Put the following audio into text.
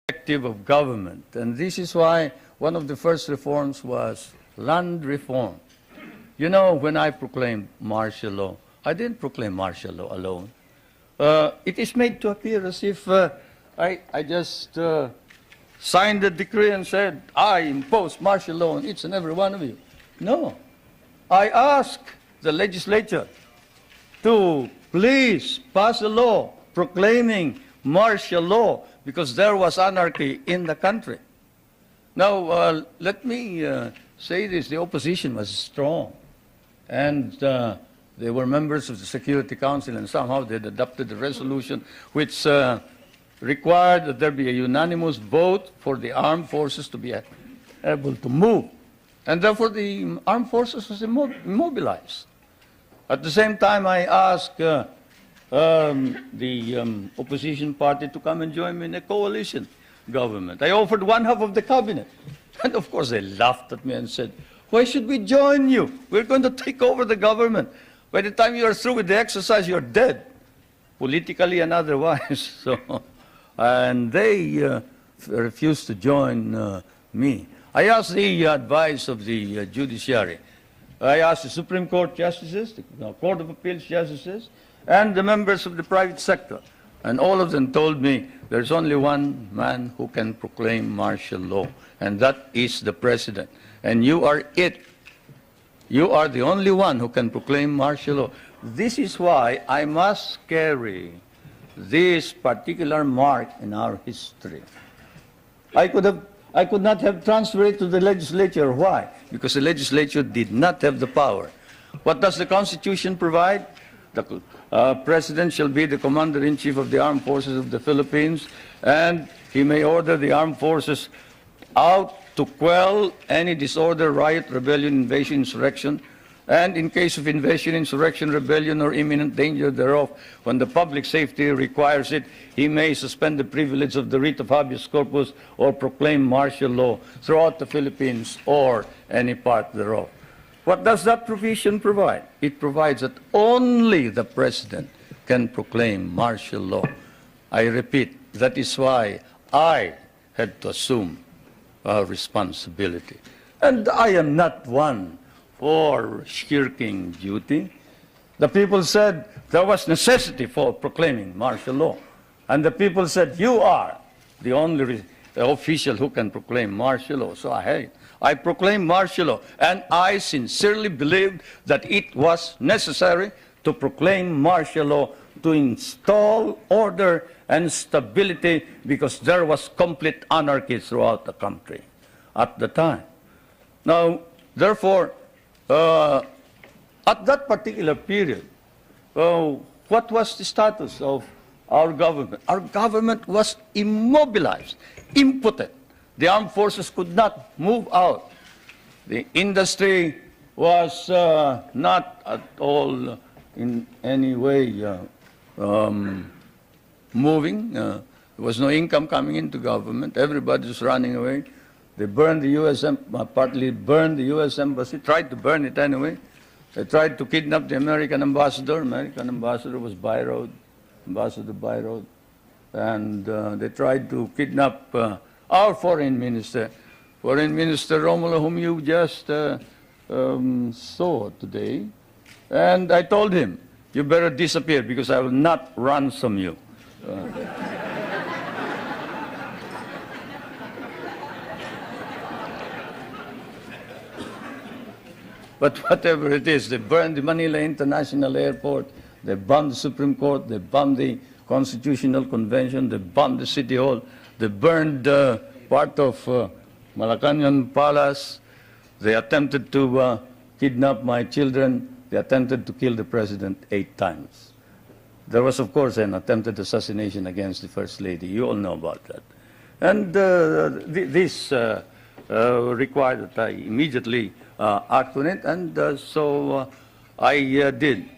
perspective of government. And this is why one of the first reforms was land reform. You know, when I proclaimed martial law, I didn't proclaim martial law alone. It is made to appear as if I just signed the decree and said, I impose martial law on each and every one of you. No. I asked the legislature to please pass a law proclaiming martial law because there was anarchy in the country. Now, let me say this. The opposition was strong. And they were members of the Security Council, and somehow they had adopted a resolution which required that there be a unanimous vote for the armed forces to be able to move. And therefore, the armed forces was immobilized. At the same time, I asked the opposition party to come and join me in a coalition government. I offered one half of the cabinet. And of course, they laughed at me and said, why should we join you? We're going to take over the government. By the time you are through with the exercise, you're dead, politically and otherwise. And they refused to join me. I asked the advice of the judiciary. I asked the Supreme Court justices, the Court of Appeals justices, and the members of the private sector. And all of them told me there's only one man who can proclaim martial law, and that is the president. And you are it. You are the only one who can proclaim martial law. This is why I must carry this particular mark in our history. I could not have transferred it to the legislature. Why? Because the legislature did not have the power. What does the Constitution provide? The President shall be the Commander-in-Chief of the Armed Forces of the Philippines, and he may order the armed forces out to quell any disorder, riot, rebellion, invasion, insurrection, and in case of invasion, insurrection, rebellion, or imminent danger thereof, when the public safety requires it, he may suspend the privilege of the writ of habeas corpus or proclaim martial law throughout the Philippines or any part thereof. What does that provision provide? It provides that only the President can proclaim martial law. I repeat, that is why I had to assume responsibility. And I am not one for shirking duty. The people said there was necessity for proclaiming martial law. And the people said, you are the only official who can proclaim martial law. So I proclaimed martial law. And I sincerely believed that it was necessary to proclaim martial law to install order and stability because there was complete anarchy throughout the country at the time. Now, therefore, at that particular period, what was the status of our government? Our government was immobilized, impotent. The armed forces could not move out. The industry was not at all in any way moving. There was no income coming into government. Everybody was running away. They burned the U.S. Partly burned the U.S. Embassy, tried to burn it anyway. They tried to kidnap the American ambassador. American ambassador was Byroad, Ambassador Byroad. And they tried to kidnap our foreign minister, Romulo, whom you just saw today. And I told him, you better disappear because I will not ransom you. But whatever it is, they burned the Manila International Airport, they bombed the Supreme Court, they bombed the Constitutional Convention, they bombed the City Hall, they burned part of Malacanang Palace, they attempted to kidnap my children, they attempted to kill the President 8 times. There was, of course, an attempted assassination against the First Lady. You all know about that. And this required that I immediately act on it, and so I did.